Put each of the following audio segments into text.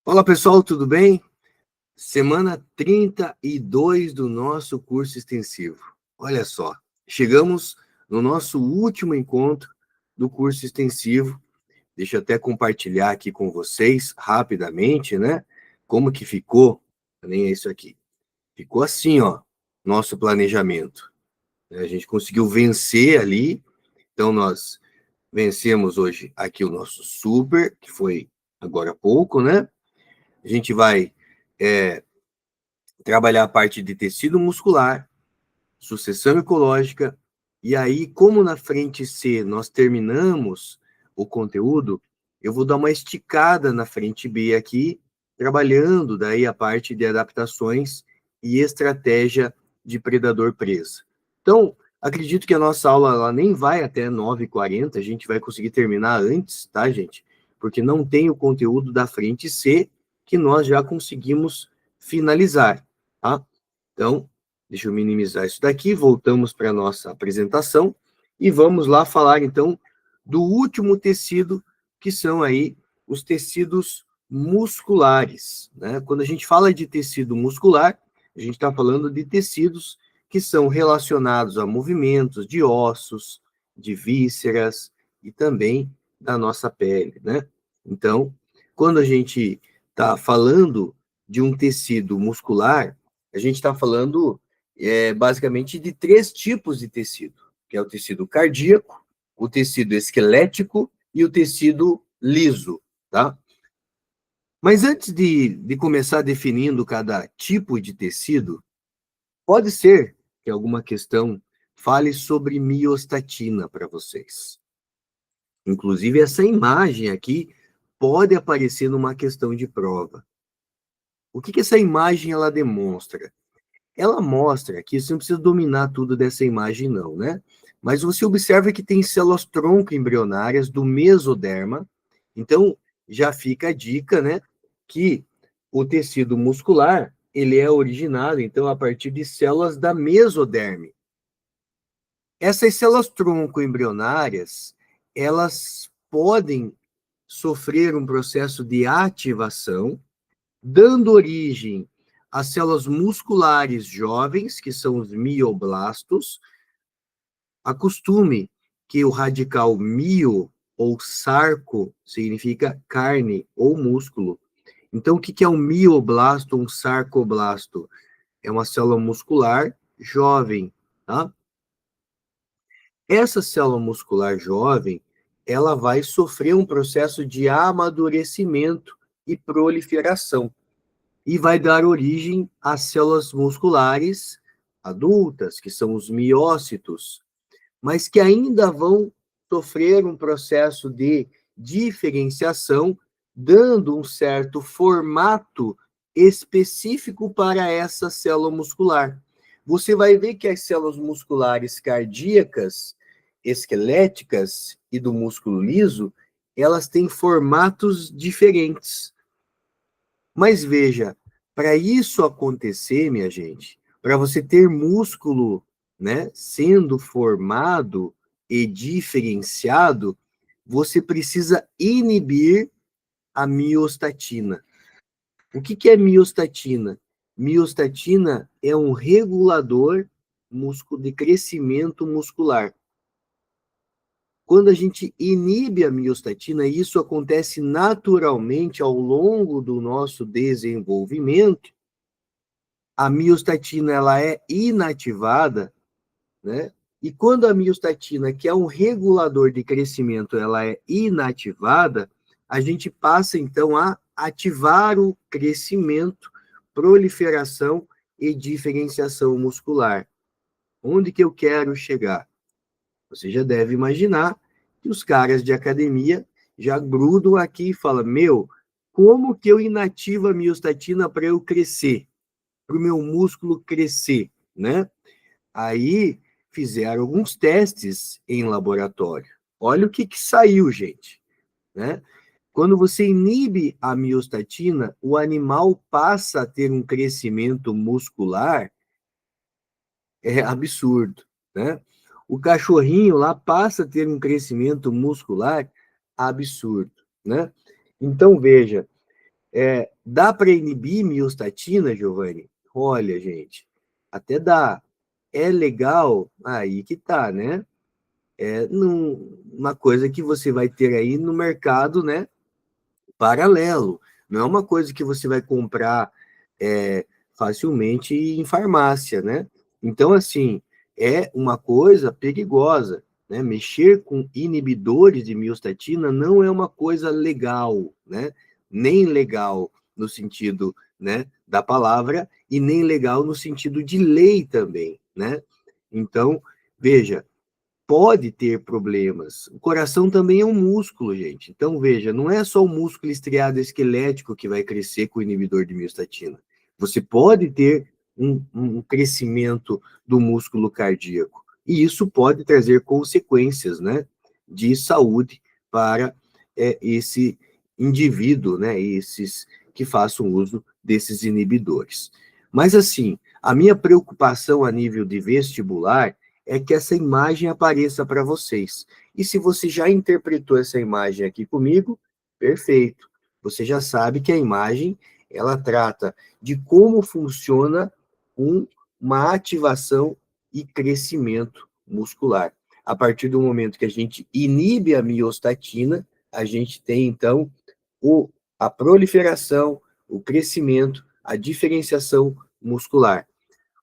Fala pessoal, tudo bem? Semana 32 do nosso curso extensivo. Olha só, chegamos no nosso último encontro do curso extensivo. Deixa eu até compartilhar aqui com vocês rapidamente, né? Como que ficou? Nem é isso aqui. Ficou assim, ó, nosso planejamento. A gente conseguiu vencer ali. Então nós vencemos hoje aqui o nosso super, que foi agora há pouco, né? A gente vai trabalhar a parte de tecido muscular, sucessão ecológica, e aí, como na frente C nós terminamos o conteúdo, eu vou dar uma esticada na frente B aqui, trabalhando daí a parte de adaptações e estratégia de predador-presa. Então, acredito que a nossa aula ela nem vai até 9h40, a gente vai conseguir terminar antes, tá, gente? Porque não tem o conteúdo da frente C que nós já conseguimos finalizar, tá? Então, deixa eu minimizar isso daqui, voltamos para a nossa apresentação e vamos lá falar, então, do último tecido, que são aí os tecidos musculares, né? Quando a gente fala de tecido muscular, a gente está falando de tecidos que são relacionados a movimentos de ossos, de vísceras e também da nossa pele, né? Então, quando a gente está falando de um tecido muscular, a gente está falando basicamente de 3 tipos de tecido, que é o tecido cardíaco, o tecido esquelético e o tecido liso, tá? Mas antes de começar definindo cada tipo de tecido, pode ser que alguma questão fale sobre miostatina para vocês. Inclusive, essa imagem aqui pode aparecer numa questão de prova. O que essa imagem ela demonstra? Ela mostra que você não precisa dominar tudo dessa imagem, não, né? Mas você observa que tem células tronco embrionárias do mesoderma. Então, já fica a dica, né? Que o tecido muscular, ele é originado, então, a partir de células da mesoderme. Essas células tronco embrionárias, elas podem sofrer um processo de ativação, dando origem às células musculares jovens, que são os mioblastos. Acostume que o radical mio ou sarco significa carne ou músculo. Então, o que é um mioblasto ou um sarcoblasto? É uma célula muscular jovem, tá? Essa célula muscular jovem, ela vai sofrer um processo de amadurecimento e proliferação e vai dar origem às células musculares adultas, que são os miócitos, mas que ainda vão sofrer um processo de diferenciação, dando um certo formato específico para essa célula muscular. Você vai ver que as células musculares cardíacas, esqueléticas e do músculo liso, elas têm formatos diferentes. Mas veja, para isso acontecer, minha gente, para você ter músculo, né, sendo formado e diferenciado, você precisa inibir a miostatina. O que é miostatina? Miostatina é um regulador de crescimento muscular. Quando a gente inibe a miostatina, e isso acontece naturalmente ao longo do nosso desenvolvimento, a miostatina ela é inativada, né? E quando a miostatina, que é um regulador de crescimento, ela é inativada, a gente passa então a ativar o crescimento, proliferação e diferenciação muscular. Onde que eu quero chegar? Você já deve imaginar que os caras de academia já grudam aqui e falam, como que eu inativo a miostatina para eu crescer? Para o meu músculo crescer, né? Aí fizeram alguns testes em laboratório. Olha o que saiu, gente, né? Quando você inibe a miostatina, o animal passa a ter um crescimento muscular absurdo, né? O cachorrinho lá passa a ter um crescimento muscular absurdo, né? Então, veja, Dá para inibir miostatina, Giovanni? Olha, gente, até dá. É legal, aí que tá, né? Uma coisa que você vai ter aí no mercado, né? Paralelo. Não é uma coisa que você vai comprar é, facilmente em farmácia, né? Então, assim, é uma coisa perigosa, né? Mexer com inibidores de miostatina não é uma coisa legal, né? Nem legal no sentido, né, da palavra e nem legal no sentido de lei também, né? Então, veja, pode ter problemas. O coração também é um músculo, gente. Então, veja, não é só o músculo estriado esquelético que vai crescer com o inibidor de miostatina. Você pode ter um crescimento do músculo cardíaco. E isso pode trazer consequências, né, de saúde para esse indivíduo, né, esses que façam uso desses inibidores. Mas, assim, a minha preocupação a nível de vestibular é que essa imagem apareça para vocês. E se você já interpretou essa imagem aqui comigo, perfeito. Você já sabe que a imagem, ela trata de como funciona uma ativação e crescimento muscular. A partir do momento que a gente inibe a miostatina, a gente tem, então, a proliferação, o crescimento, a diferenciação muscular.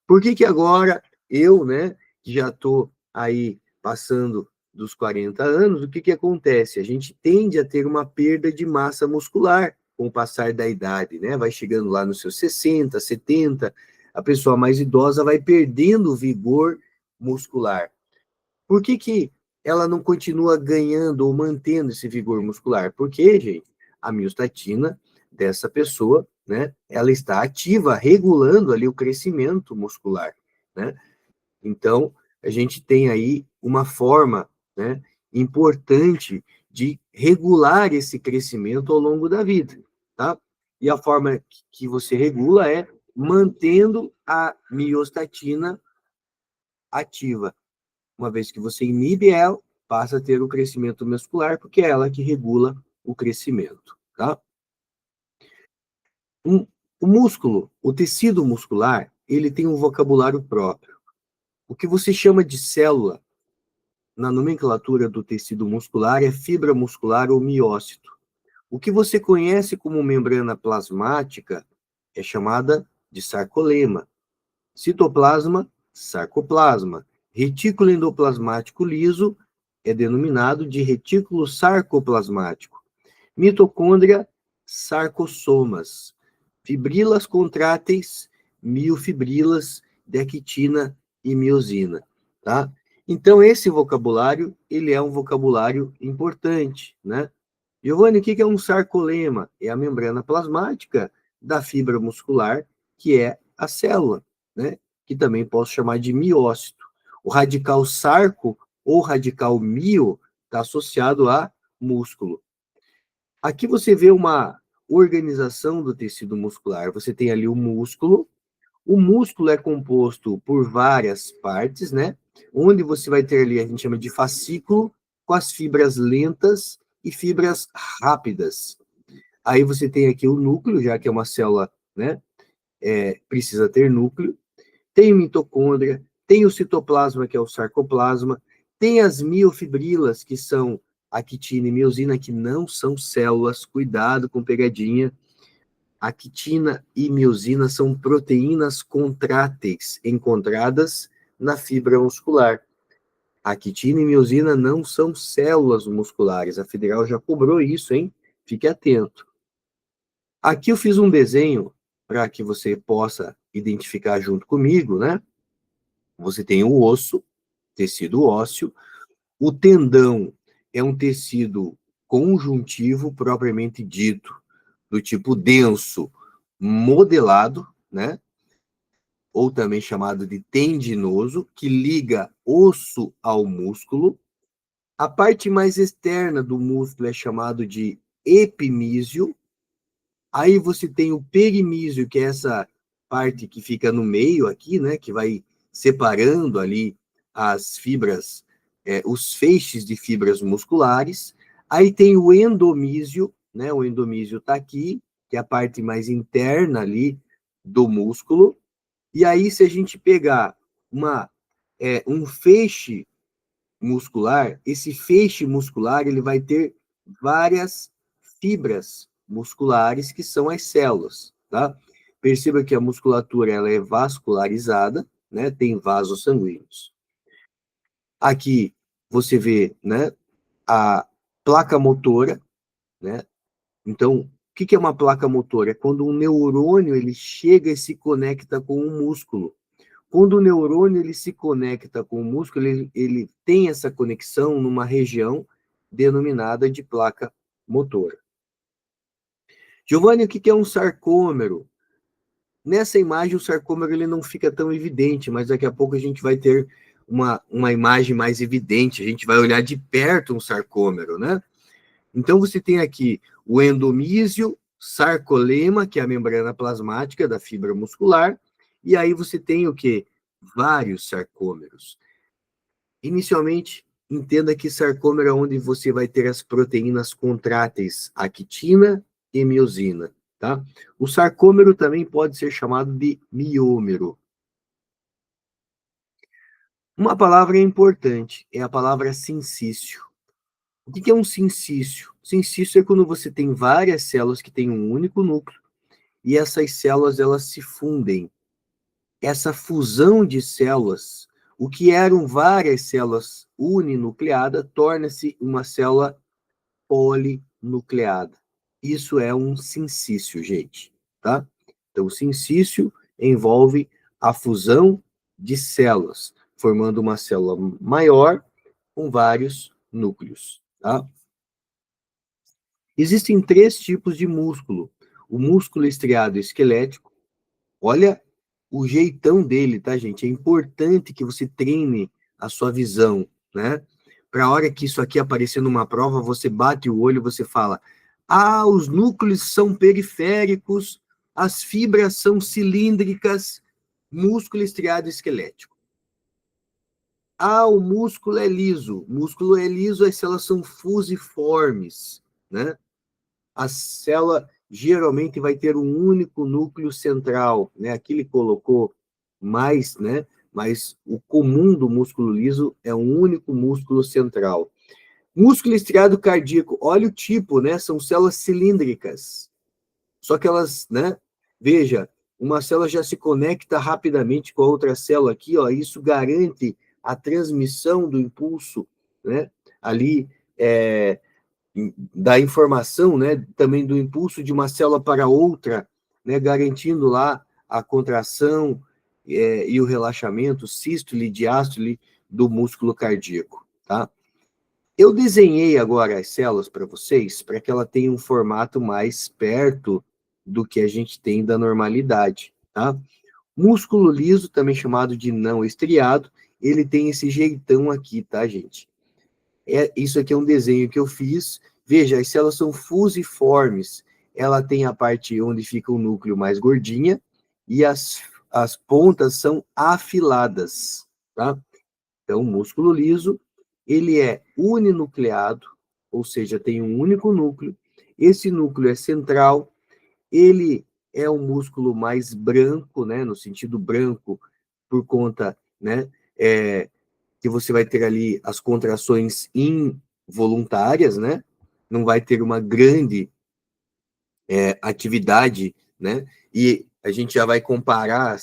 Por que que agora eu, né, que já estou aí passando dos 40 anos, o que que acontece? A gente tende a ter uma perda de massa muscular com o passar da idade, né? Vai chegando lá nos seus 60, 70, a pessoa mais idosa vai perdendo vigor muscular. Por que que ela não continua ganhando ou mantendo esse vigor muscular? Porque, gente, a miostatina dessa pessoa, né, ela está ativa, regulando ali o crescimento muscular, né? Então, a gente tem aí uma forma, né, importante de regular esse crescimento ao longo da vida, tá? E a forma que você regula é mantendo a miostatina ativa. Uma vez que você inibe ela, passa a ter o crescimento muscular, porque é ela que regula o crescimento, tá? O músculo, o tecido muscular, ele tem um vocabulário próprio. O que você chama de célula, na nomenclatura do tecido muscular, é fibra muscular ou miócito. O que você conhece como membrana plasmática é chamada de sarcolema. Citoplasma, sarcoplasma. Retículo endoplasmático liso é denominado de retículo sarcoplasmático. Mitocôndria, sarcossomas. Fibrilas contráteis, miofibrilas de actina e miosina, tá? Então, esse vocabulário, ele é um vocabulário importante, né? Giovanni, o que é um sarcolema? É a membrana plasmática da fibra muscular, que é a célula, né? Que também posso chamar de miócito. O radical sarco ou radical mio está associado a músculo. Aqui você vê uma organização do tecido muscular. Você tem ali o músculo. O músculo é composto por várias partes, né? Onde você vai ter ali, a gente chama de fascículo, com as fibras lentas e fibras rápidas. Aí você tem aqui o núcleo, já que é uma célula, né? Precisa ter núcleo. Tem mitocôndria, tem o citoplasma, que é o sarcoplasma, tem as miofibrilas, que são a quitina e miosina, que não são células, cuidado com pegadinha. A quitina e miosina são proteínas contráteis encontradas na fibra muscular. A quitina e miosina não são células musculares. A federal já cobrou isso, hein? Fique atento. Aqui eu fiz um desenho para que você possa identificar junto comigo, né? Você tem o osso, tecido ósseo. O tendão é um tecido conjuntivo propriamente dito, do tipo denso, modelado, né? Ou também chamado de tendinoso, que liga osso ao músculo. A parte mais externa do músculo é chamado de epimísio. Aí você tem o perimísio, que é essa parte que fica no meio aqui, né, que vai separando ali as fibras, os feixes de fibras musculares. Aí tem o endomísio, né, o endomísio está aqui, que é a parte mais interna ali do músculo. E aí, se a gente pegar um feixe muscular, esse feixe muscular ele vai ter várias fibras musculares que são as células, tá? Perceba que a musculatura ela é vascularizada, né? Tem vasos sanguíneos. Aqui você vê, né, a placa motora, né? Então, o que é uma placa motora? É quando um neurônio ele chega e se conecta com um músculo. Quando o neurônio ele se conecta com o músculo, ele tem essa conexão numa região denominada de placa motora. Giovanni, o que é um sarcômero? Nessa imagem, o sarcômero ele não fica tão evidente, mas daqui a pouco a gente vai ter uma imagem mais evidente, a gente vai olhar de perto um sarcômero, né? Então, você tem aqui o endomísio, sarcolema, que é a membrana plasmática da fibra muscular, e aí você tem o quê? Vários sarcômeros. Inicialmente, entenda que sarcômero é onde você vai ter as proteínas contráteis, actina e miosina, tá? O sarcômero também pode ser chamado de miômero. Uma palavra importante é a palavra sincício. O que é um sincício? Sincício é quando você tem várias células que têm um único núcleo e essas células elas se fundem. Essa fusão de células, o que eram várias células uninucleadas, torna-se uma célula polinucleada. Isso é um sincício, gente, tá? Então, o sincício envolve a fusão de células, formando uma célula maior com vários núcleos, tá? Existem 3 tipos de músculo. O músculo estriado esquelético, olha o jeitão dele, tá, gente? É importante que você treine a sua visão, né? Para a hora que isso aqui aparecer numa prova, você bate o olho e você fala: ah, os núcleos são periféricos, as fibras são cilíndricas, músculo estriado esquelético. Ah, o músculo é liso. Músculo é liso, as células são fusiformes, né? A célula geralmente vai ter um único núcleo central, né? Aqui ele colocou mais, né? Mas o comum do músculo liso é um único músculo central. Músculo estriado cardíaco, olha o tipo, né? São células cilíndricas. Só que elas, né? Veja, uma célula já se conecta rapidamente com a outra célula aqui, ó. Isso garante a transmissão do impulso, né? Ali, da informação, né, também do impulso de uma célula para outra, né, garantindo lá a contração e o relaxamento, sístole e diástole do músculo cardíaco, tá? Eu desenhei agora as células para vocês, para que ela tenha um formato mais perto do que a gente tem da normalidade, tá? Músculo liso, também chamado de não estriado, ele tem esse jeitão aqui, tá, gente? Isso aqui é um desenho que eu fiz. Veja, as células são fusiformes. Ela tem a parte onde fica o núcleo mais gordinha e as pontas são afiladas, tá? Então, o músculo liso, ele é uninucleado, ou seja, tem um único núcleo. Esse núcleo é central, ele é um músculo mais branco, né, no sentido branco, por conta, né, que você vai ter ali as contrações involuntárias, né? Não vai ter uma grande atividade, né? E a gente já vai comparar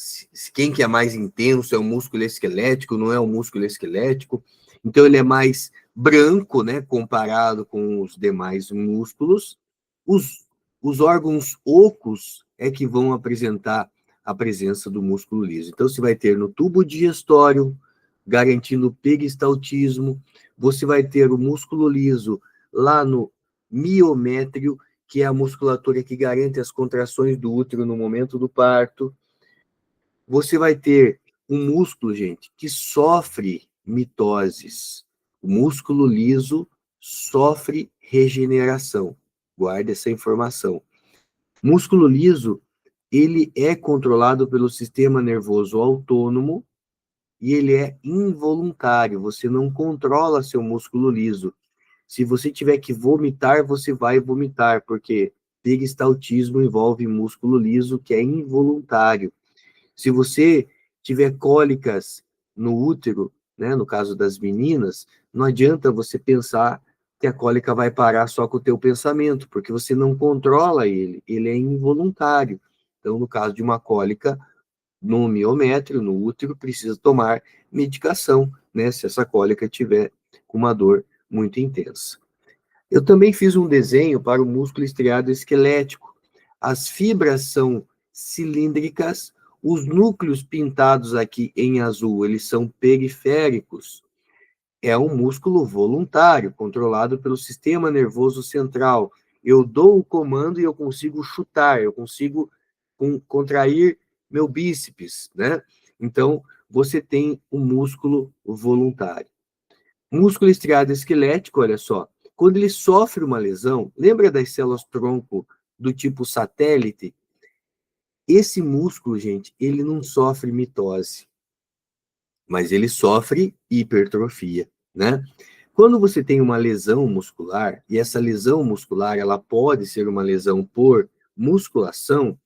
quem que é mais intenso, é o músculo esquelético, não é o músculo esquelético. Então, ele é mais branco, né? Comparado com os demais músculos. Os órgãos ocos é que vão apresentar a presença do músculo liso. Então, você vai ter no tubo digestório, garantindo o peristaltismo, você vai ter o músculo liso lá no miométrio, que é a musculatura que garante as contrações do útero no momento do parto. Você vai ter um músculo, gente, que sofre mitoses. O músculo liso sofre regeneração. Guarde essa informação. Músculo liso, ele é controlado pelo sistema nervoso autônomo e ele é involuntário. Você não controla seu músculo liso. Se você tiver que vomitar, você vai vomitar, porque Peristaltismo envolve músculo liso que é involuntário. Se você tiver cólicas no útero, né, no caso das meninas, não adianta você pensar que a cólica vai parar só com o teu pensamento, porque você não controla ele é involuntário. Então, no caso de uma cólica no miométrio, no útero, precisa tomar medicação, né, se essa cólica tiver com uma dor muito intensa. Eu também fiz um desenho para o músculo estriado esquelético. As fibras são cilíndricas, os núcleos pintados aqui em azul, eles são periféricos. É um músculo voluntário, controlado pelo sistema nervoso central. Eu dou o comando e eu consigo chutar, eu consigo contrair meu bíceps, né? Então, você tem um músculo voluntário. Músculo estriado esquelético, olha só, quando ele sofre uma lesão, lembra das células tronco do tipo satélite? Esse músculo, gente, ele não sofre mitose, mas ele sofre hipertrofia, né? Quando você tem uma lesão muscular, e essa lesão muscular, ela pode ser uma lesão por musculação,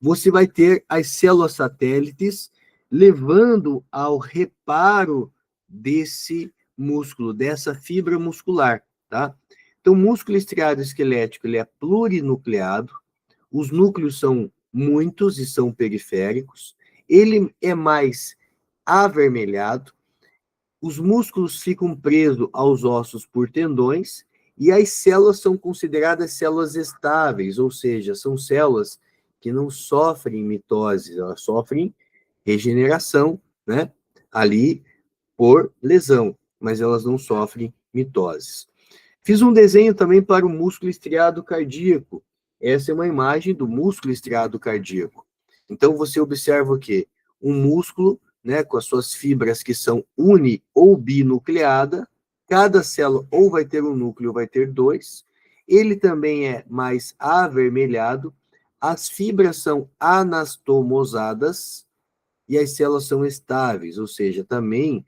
você vai ter as células satélites levando ao reparo desse músculo, dessa fibra muscular, tá? Então, o músculo estriado esquelético, ele é plurinucleado, os núcleos são muitos e são periféricos, ele é mais avermelhado, os músculos ficam presos aos ossos por tendões e as células são consideradas células estáveis, ou seja, são células que não sofrem mitose, elas sofrem regeneração, né? Ali por lesão, mas elas não sofrem mitoses. Fiz um desenho também para o músculo estriado cardíaco. Essa é uma imagem do músculo estriado cardíaco. Então, você observa o quê? Um músculo, né, com as suas fibras que são uni ou binucleada, cada célula ou vai ter um núcleo ou vai ter dois. Ele também é mais avermelhado, as fibras são anastomosadas e as células são estáveis, ou seja, também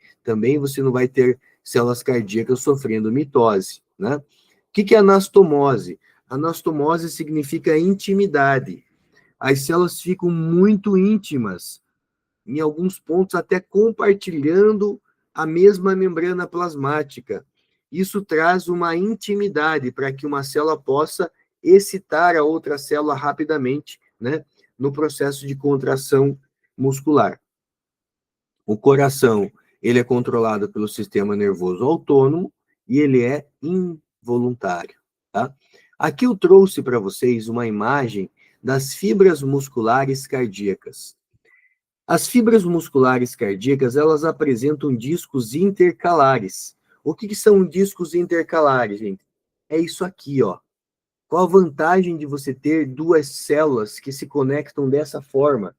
você não vai ter células cardíacas sofrendo mitose, né? O que é anastomose? Anastomose significa intimidade. As células ficam muito íntimas, em alguns pontos até compartilhando a mesma membrana plasmática. Isso traz uma intimidade para que uma célula possa excitar a outra célula rapidamente, né, no processo de contração muscular. O coração, ele é controlado pelo sistema nervoso autônomo e ele é involuntário, tá? Aqui eu trouxe para vocês uma imagem das fibras musculares cardíacas. As fibras musculares cardíacas, elas apresentam discos intercalares. O que são discos intercalares, gente? É isso aqui, ó. Qual a vantagem de você ter duas células que se conectam dessa forma?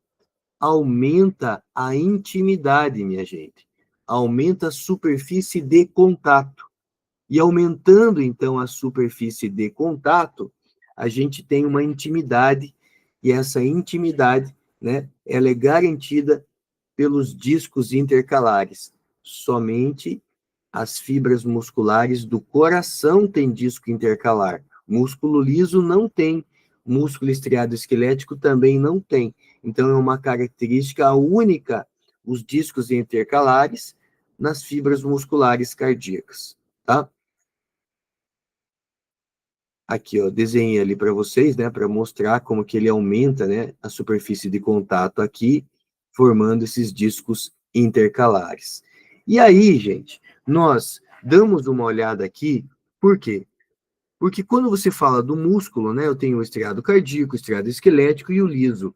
Aumenta a intimidade, minha gente. Aumenta a superfície de contato. E aumentando, então, a superfície de contato, a gente tem uma intimidade, e essa intimidade, né, ela é garantida pelos discos intercalares. Somente as fibras musculares do coração têm disco intercalar. Músculo liso não tem. Músculo estriado esquelético também não tem. Então, é uma característica única, os discos intercalares nas fibras musculares cardíacas, tá? Aqui, ó, desenhei ali para vocês, né, para mostrar como que ele aumenta, né, a superfície de contato aqui, formando esses discos intercalares. E aí, gente, nós damos uma olhada aqui, por quê? Porque quando você fala do músculo, né, eu tenho o estriado cardíaco, o estriado esquelético e o liso.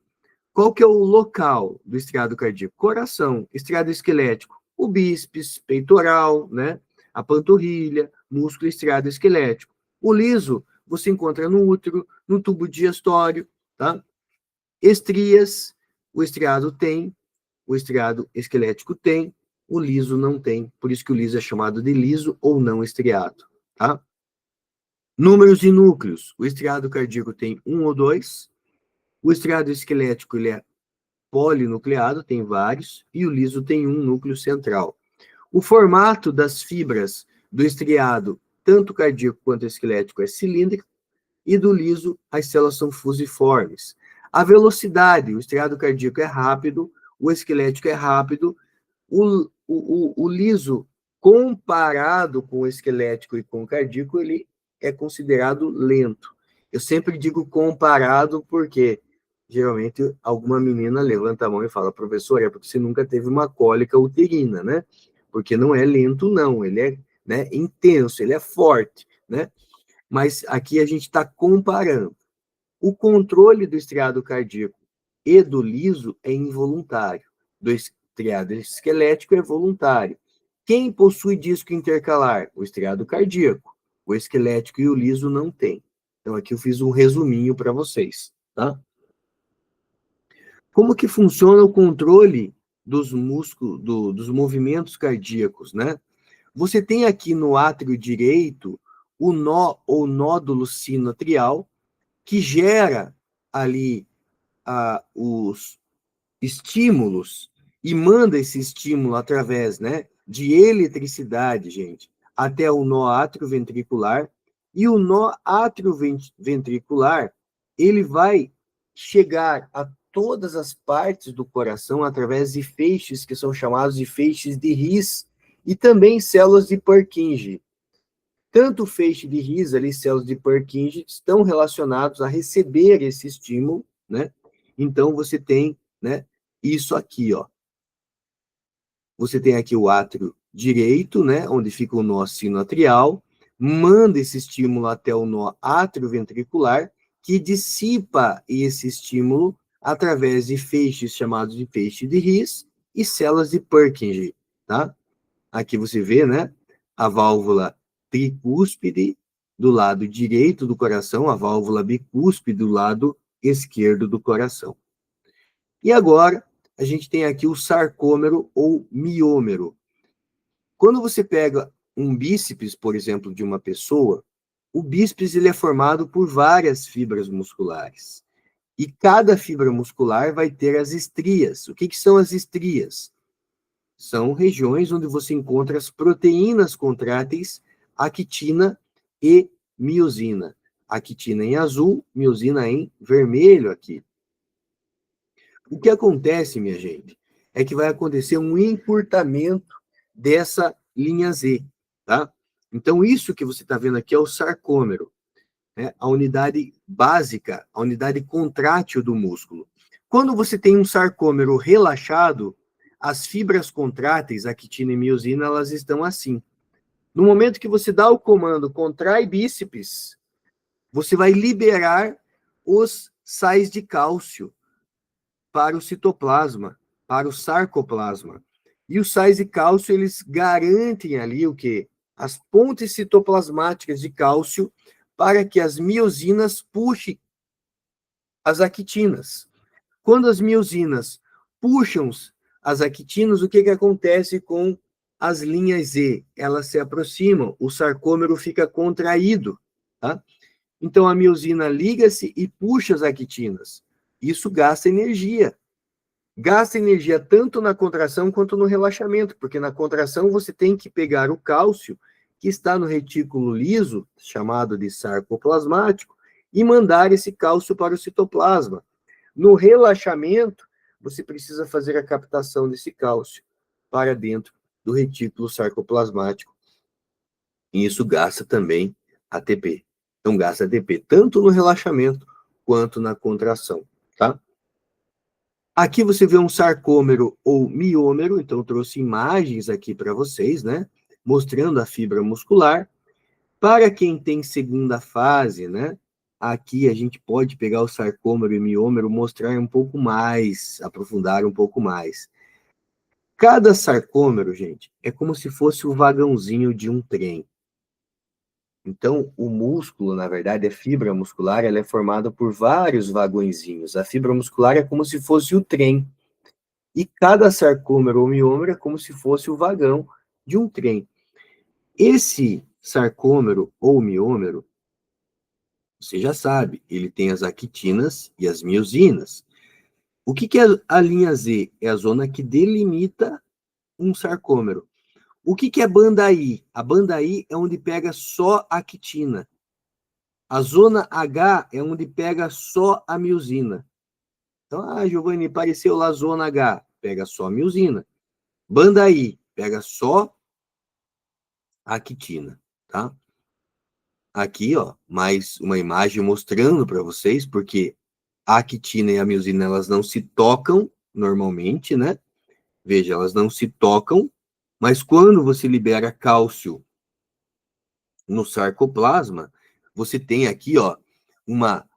Qual que é o local do estriado cardíaco? Coração. Estriado esquelético, o bíceps, peitoral, né, a panturrilha, músculo estriado esquelético. O liso, você encontra no útero, no tubo digestório, tá? Estrias, o estriado tem, o estriado esquelético tem, o liso não tem, por isso que o liso é chamado de liso ou não estriado, tá? Números de núcleos, o estriado cardíaco tem um ou dois, o estriado esquelético ele é polinucleado, tem vários, e o liso tem um núcleo central. O formato das fibras do estriado, tanto cardíaco quanto esquelético, é cilíndrico, e do liso as células são fusiformes. A velocidade, o estriado cardíaco é rápido, o esquelético é rápido, o liso, comparado com o esquelético e com o cardíaco, ele é considerado lento. Eu sempre digo comparado porque geralmente alguma menina levanta a mão e fala, professor, é porque você nunca teve uma cólica uterina, né? Porque não é lento, não, ele é, né, intenso, ele é forte, né? Mas aqui a gente está comparando. O controle do estriado cardíaco e do liso é involuntário. Do estriado esquelético é voluntário. Quem possui disco intercalar? O estriado cardíaco. O esquelético e o liso não tem. Então, aqui eu fiz um resuminho para vocês, tá? Como que funciona o controle dos músculos, dos movimentos cardíacos, né? Você tem aqui no átrio direito o nó ou nódulo sinoatrial, que gera ali os estímulos e manda esse estímulo através, né, de eletricidade, gente, até o nó atrioventricular, e o nó atrioventricular, ele vai chegar a todas as partes do coração através de feixes que são chamados de feixes de His e também células de Purkinje. Tanto o feixe de His, ali, células de Purkinje, estão relacionados a receber esse estímulo, né? Então, você tem, né, isso aqui, ó. Você tem aqui o átrio direito, né, onde fica o nó sinoatrial, manda esse estímulo até o nó atrioventricular, que dissipa esse estímulo através de feixes chamados de feixe de His e células de Purkinje, tá? Aqui você vê, né, a válvula tricúspide do lado direito do coração, a válvula bicúspide do lado esquerdo do coração. E agora, a gente tem aqui o sarcômero ou miômero. Quando você pega um bíceps, por exemplo, de uma pessoa, o bíceps ele é formado por várias fibras musculares. E cada fibra muscular vai ter as estrias. O que são as estrias? São regiões onde você encontra as proteínas contráteis, actina e miosina. Actina em azul, miosina em vermelho aqui. O que acontece, minha gente, é que vai acontecer um encurtamento dessa linha Z, tá? Então, isso que você está vendo aqui é o sarcômero, né? A unidade básica, a unidade contrátil do músculo. Quando você tem um sarcômero relaxado, as fibras contráteis, actina e miosina, elas estão assim. No momento que você dá o comando contrai bíceps, você vai liberar os sais de cálcio para o citoplasma, para o sarcoplasma. E os sais de cálcio, eles garantem ali o quê? As pontes citoplasmáticas de cálcio para que as miosinas puxem as actinas. Quando as miosinas puxam as actinas, o que acontece com as linhas Z? Elas se aproximam, o sarcômero fica contraído, tá? Então, a miosina liga-se e puxa as actinas. Isso gasta energia. Gasta energia tanto na contração quanto no relaxamento, porque na contração você tem que pegar o cálcio que está no retículo liso, chamado de sarcoplasmático, e mandar esse cálcio para o citoplasma. No relaxamento, você precisa fazer a captação desse cálcio para dentro do retículo sarcoplasmático. E isso gasta também ATP. Então, gasta ATP tanto no relaxamento quanto na contração, tá? Aqui você vê um sarcômero ou miômero, então eu trouxe imagens aqui para vocês, né? Mostrando a fibra muscular. Para quem tem segunda fase, né? Aqui a gente pode pegar o sarcômero e miômero, mostrar um pouco mais, aprofundar um pouco mais. Cada sarcômero, gente, é como se fosse o vagãozinho de um trem. Então, o músculo, na verdade, a fibra muscular, ela é formada por vários vagõezinhos. A fibra muscular é como se fosse o trem. E cada sarcômero ou miômero é como se fosse o vagão de um trem. Esse sarcômero ou miômero, você já sabe, ele tem as actinas e as miosinas. O que é a linha Z? É a zona que delimita um sarcômero. O que é banda I? A banda I é onde pega só a actina. A zona H é onde pega só a miosina. Então, Giovanni, apareceu lá a zona H, pega só a miosina. Banda I, pega só a quitina, tá? Aqui, ó, mais uma imagem mostrando para vocês, porque a quitina e a miosina, elas não se tocam normalmente, né? Veja, elas não se tocam, mas quando você libera cálcio no sarcoplasma, você tem aqui, ó, uma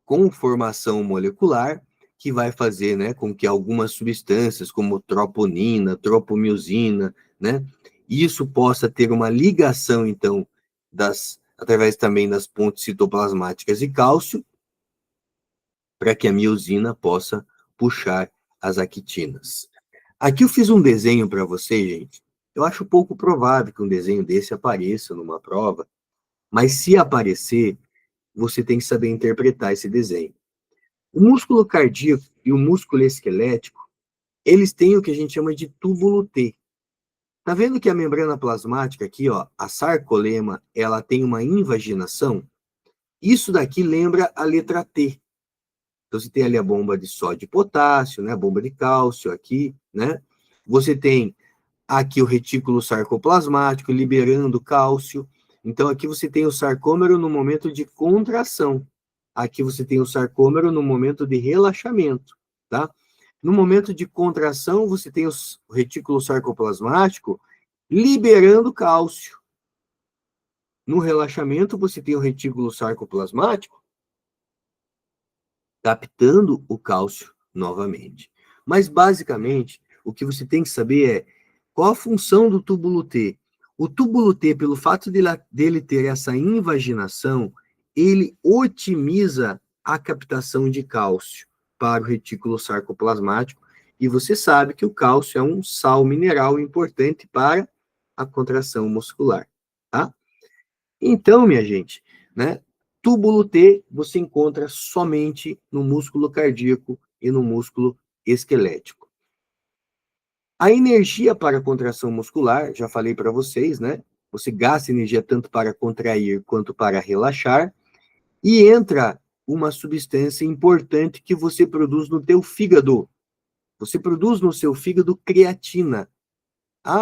conformação molecular que vai fazer, né, com que algumas substâncias, como troponina, tropomiosina, né, isso possa ter uma ligação, então, através também das pontes citoplasmáticas e cálcio, para que a miosina possa puxar as actinas. Aqui eu fiz um desenho para vocês, gente. Eu acho pouco provável que um desenho desse apareça numa prova, mas se aparecer, você tem que saber interpretar esse desenho. O músculo cardíaco e o músculo esquelético, eles têm o que a gente chama de túbulo T. Tá vendo que a membrana plasmática aqui, ó, a sarcolema, ela tem uma invaginação? Isso daqui lembra a letra T. Então, você tem ali a bomba de sódio e potássio, né? A bomba de cálcio aqui, né? Você tem aqui o retículo sarcoplasmático liberando cálcio. Então, aqui você tem o sarcômero no momento de contração. Aqui você tem o sarcômero no momento de relaxamento, tá? No momento de contração, você tem o retículo sarcoplasmático liberando cálcio. No relaxamento, você tem o retículo sarcoplasmático captando o cálcio novamente. Mas, basicamente, o que você tem que saber é qual a função do túbulo T. O túbulo T, pelo fato dele ter essa invaginação, ele otimiza a captação de cálcio para o retículo sarcoplasmático, e você sabe que o cálcio é um sal mineral importante para a contração muscular, tá? Então, minha gente, né? Túbulo T você encontra somente no músculo cardíaco e no músculo esquelético. A energia para a contração muscular, já falei para vocês, né? Você gasta energia tanto para contrair quanto para relaxar, e entra uma substância importante que você produz no teu fígado. Você produz no seu fígado creatina.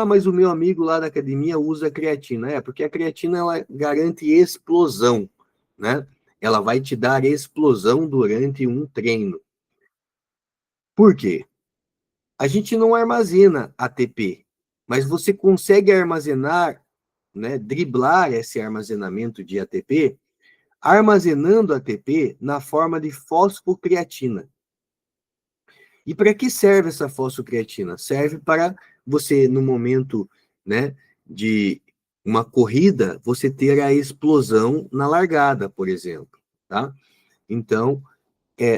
Mas o meu amigo lá da academia usa creatina. Porque a creatina ela garante explosão, né? Ela vai te dar explosão durante um treino. Por quê? A gente não armazena ATP, mas você consegue armazenar, né, driblar esse armazenamento de ATP, armazenando ATP na forma de fosfocreatina. E para que serve essa fosfocreatina? Serve para você, no momento, né, de uma corrida, você ter a explosão na largada, por exemplo, tá? Então,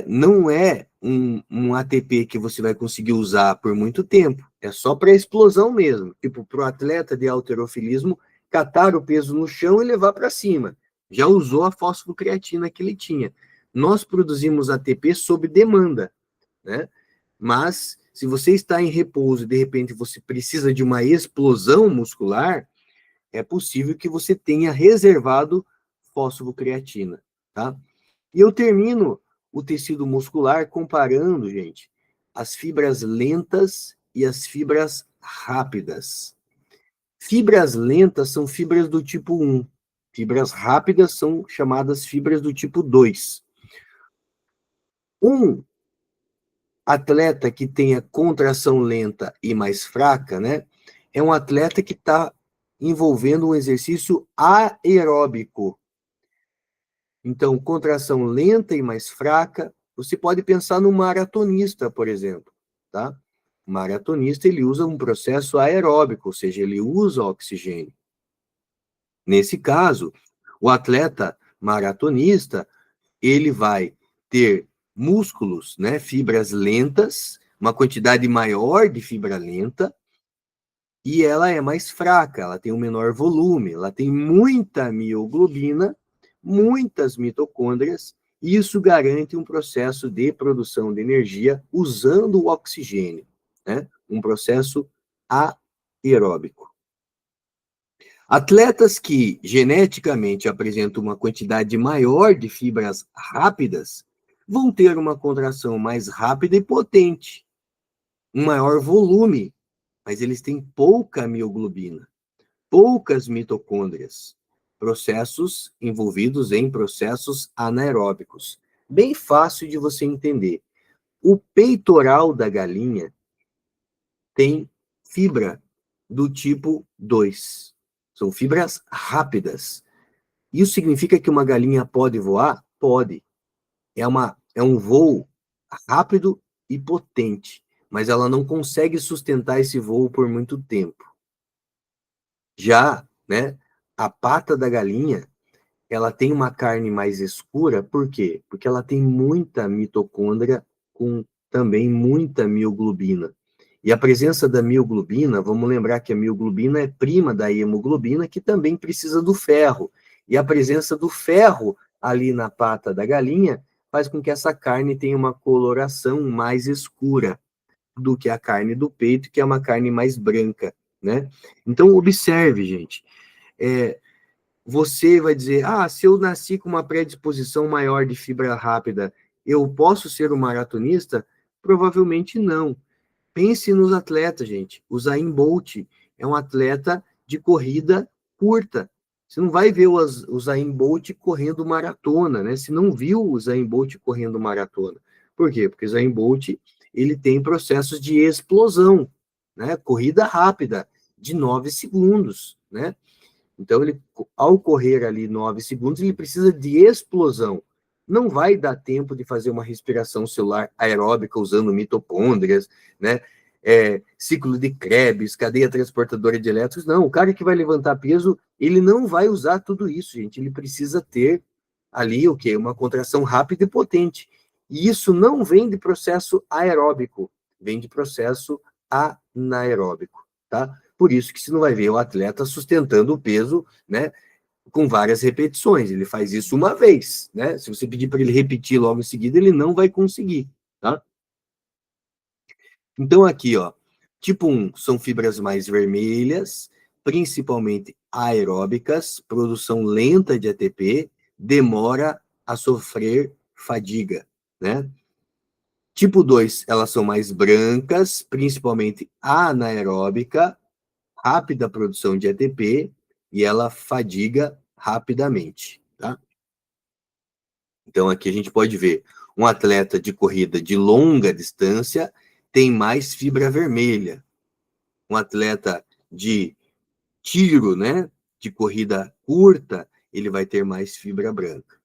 não é um ATP que você vai conseguir usar por muito tempo, é só para explosão mesmo, tipo para o atleta de halterofilismo catar o peso no chão e levar para cima. Já usou a fosfocreatina que ele tinha. Nós produzimos ATP sob demanda, né? Mas, se você está em repouso e de repente você precisa de uma explosão muscular, é possível que você tenha reservado fosfocreatina, tá? E eu termino o tecido muscular comparando, gente, as fibras lentas e as fibras rápidas. Fibras lentas são fibras do tipo 1. Fibras rápidas são chamadas fibras do tipo 2. Um atleta que tenha contração lenta e mais fraca, né, é um atleta que está envolvendo um exercício aeróbico. Então, contração lenta e mais fraca, você pode pensar no maratonista, por exemplo, tá? O maratonista, ele usa um processo aeróbico, ou seja, ele usa oxigênio. Nesse caso, o atleta maratonista, ele vai ter músculos, né, fibras lentas, uma quantidade maior de fibra lenta, e ela é mais fraca, ela tem um menor volume, ela tem muita mioglobina, muitas mitocôndrias, e isso garante um processo de produção de energia usando o oxigênio, né? Um processo aeróbico. Atletas que geneticamente apresentam uma quantidade maior de fibras rápidas vão ter uma contração mais rápida e potente, um maior volume, mas eles têm pouca mioglobina, poucas mitocôndrias, processos envolvidos em processos anaeróbicos. Bem fácil de você entender. O peitoral da galinha tem fibra do tipo 2. São fibras rápidas. Isso significa que uma galinha pode voar? Pode. É um voo rápido e potente, mas ela não consegue sustentar esse voo por muito tempo. Já, né, a pata da galinha, ela tem uma carne mais escura, por quê? Porque ela tem muita mitocôndria com também muita mioglobina. E a presença da mioglobina, vamos lembrar que a mioglobina é prima da hemoglobina, que também precisa do ferro. E a presença do ferro ali na pata da galinha faz com que essa carne tenha uma coloração mais escura do que a carne do peito, que é uma carne mais branca, né? Então, observe, gente. Você vai dizer, se eu nasci com uma predisposição maior de fibra rápida, eu posso ser um maratonista? Provavelmente não. Pense nos atletas, gente. O Usain Bolt é um atleta de corrida curta. Você não vai ver o Usain Bolt correndo maratona, né? Você não viu o Usain Bolt correndo maratona. Por quê? Porque o Usain Bolt, ele tem processos de explosão, né? Corrida rápida, de 9 segundos, né? Então, ele, ao correr ali 9 segundos, ele precisa de explosão. Não vai dar tempo de fazer uma respiração celular aeróbica usando mitocôndrias, né? Ciclo de Krebs, cadeia transportadora de elétrons. Não, o cara que vai levantar peso, ele não vai usar tudo isso, gente. Ele precisa ter ali o quê? Uma contração rápida e potente. E isso não vem de processo aeróbico, vem de processo anaeróbico, tá? Por isso que você não vai ver o atleta sustentando o peso, né, com várias repetições. Ele faz isso uma vez, né? Se você pedir para ele repetir logo em seguida, ele não vai conseguir, tá? Então aqui, ó, tipo 1 são fibras mais vermelhas, principalmente aeróbicas, produção lenta de ATP, demora a sofrer fadiga, né? Tipo 2, elas são mais brancas, principalmente anaeróbica, rápida produção de ATP e ela fadiga rapidamente, tá? Então aqui a gente pode ver um atleta de corrida de longa distância tem mais fibra vermelha. Um atleta de tiro, né, de corrida curta, ele vai ter mais fibra branca.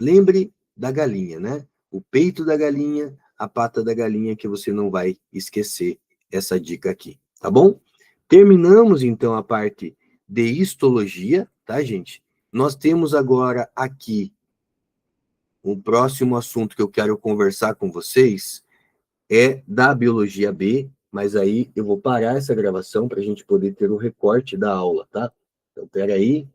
Lembre da galinha, né? O peito da galinha, a pata da galinha, que você não vai esquecer essa dica aqui, tá bom? Terminamos, então, a parte de histologia, tá, gente? Nós temos agora aqui o próximo assunto que eu quero conversar com vocês é da biologia B, mas aí eu vou parar essa gravação para a gente poder ter o recorte da aula, tá? Então, peraí.